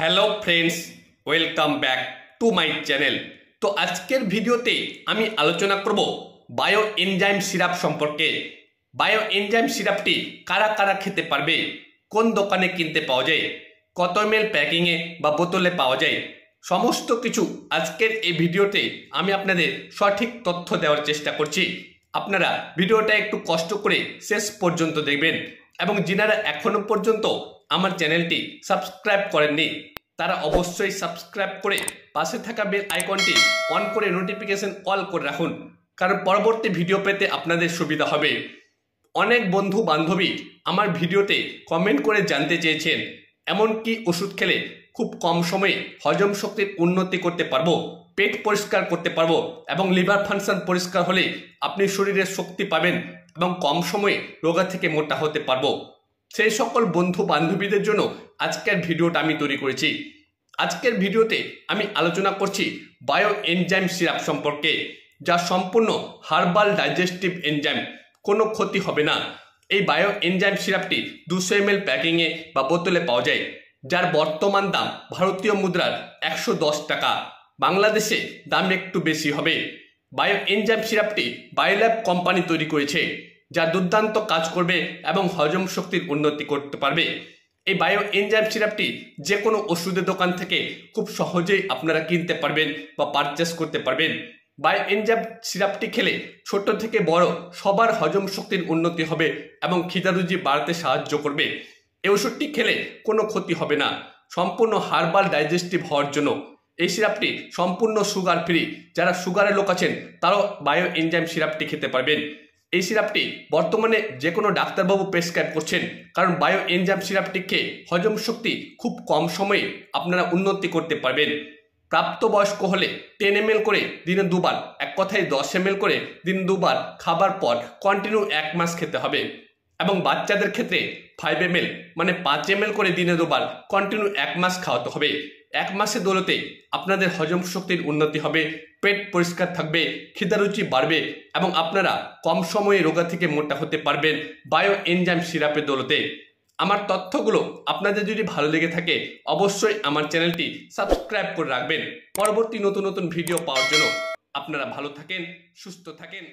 Hello friends, welcome back to my channel. তো আজকের ভিডিওতে আমি আলোচনা করব বায়ো এনজাইম সিরাপ সম্পর্কে। বায়ো এনজাইম সিরাপটি কারা কারা খেতে পারবে, কোন দোকানে কিনতে পাওয়া যায়, কত ml প্যাকিংয়ে বা বোতলে পাওয়া যায়, সমস্ত কিছু আজকের এই ভিডিওতে আমি আপনাদের সঠিক তথ্য দেওয়ার চেষ্টা করছি। আপনারা ভিডিওটা একটু কষ্ট করে শেষ পর্যন্ত দেখবেন এবং যিনারা এখনো পর্যন্ত আমার চ্যানেলটি সাবস্ক্রাইব করেননি তারা অবশ্যই সাবস্ক্রাইব করে পাশে থাকা বেল আইকনটি অন করে নোটিফিকেশন অল করে রাখুন, কারণ পরবর্তী ভিডিও পেতে আপনাদের সুবিধা হবে। অনেক বন্ধু বান্ধবী আমার ভিডিওতে কমেন্ট করে জানতে চেয়েছেন এমন কি ওষুধ খেলে খুব কম সময়ে হজম শক্তির উন্নতি করতে পারবো, পেট পরিষ্কার করতে পারবো এবং লিভার ফাংশন পরিষ্কার হলে আপনি শরীরে শক্তি পাবেন এবং কম সময়ে রোগা থেকে মোটা হতে পারবো। সেই সকল বন্ধু বান্ধবীদের জন্য আজকের ভিডিওটা আমি তৈরি করেছি। আজকের ভিডিওতে আমি আলোচনা করছি বায়ো এনজাইম সিরাপ সম্পর্কে, যা সম্পূর্ণ হার্বাল ডাইজেস্টিভ এনজাইম, কোনো ক্ষতি হবে না। এই বায়ো এনজাইম সিরাপটি 200 ml প্যাকিংয়ে বা বোতলে পাওয়া যায়, যার বর্তমান দাম ভারতীয় মুদ্রার 110 টাকা। বাংলাদেশে দাম একটু বেশি হবে। বায়ো এনজাইম সিরাপটি বায়োল্যাব কোম্পানি তৈরি করেছে, যা দুর্দান্ত কাজ করবে এবং হজম শক্তির উন্নতি করতে পারবে। এই বায়ো এনজাইম সিরাপটি যে কোনো ওষুধের দোকান থেকে খুব সহজেই আপনারা কিনতে পারবেন বা পারচেস করতে পারবেন। বায়ো এনজাইম সিরাপটি খেলে ছোট থেকে বড় সবার হজম শক্তির উন্নতি হবে এবং খিদারুচি বাড়াতে সাহায্য করবে। এই ওষুধটি খেলে কোনো ক্ষতি হবে না, সম্পূর্ণ হার্বাল ডাইজেস্টিভ হওয়ার জন্য। এই সিরাপটি সম্পূর্ণ সুগার ফ্রি, যারা সুগারের লোক আছেন তারাও বায়ো এনজাইম সিরাপটি খেতে পারবেন। এই সিরাপটি বর্তমানে যে কোনো ডাক্তারবাবু প্রেসক্রাইব করছেন, কারণ বায়ো এনজাইম সিরাপটি খেয়ে হজম শক্তি খুব কম সময়ে আপনারা উন্নতি করতে পারবেন। প্রাপ্তবয়স্ক হলে 10 ml করে দিনে দুবার, এক কথায় 10 ml করে দিনে দুবার খাবার পর কন্টিনিউ 1 মাস খেতে হবে। এবং বাচ্চাদের ক্ষেত্রে 5 ml মানে 5 ml করে দিনে দুবার কন্টিনিউ 1 মাস খাওয়াতে হবে। 1 মাসের দৌলতে আপনাদের হজম শক্তির উন্নতি হবে, পেট পরিষ্কার থাকবে, খিদারুচি বাড়বে এবং আপনারা কম সময়ে রোগা থেকে মোটা হতে পারবেন বায়ো এনজাইম সিরাপের দৌলতে। আমার তথ্যগুলো আপনাদের যদি ভালো লেগে থাকে অবশ্যই আমার চ্যানেলটি সাবস্ক্রাইব করে রাখবেন পরবর্তী নতুন নতুন ভিডিও পাওয়ার জন্য। আপনারা ভালো থাকেন, সুস্থ থাকেন।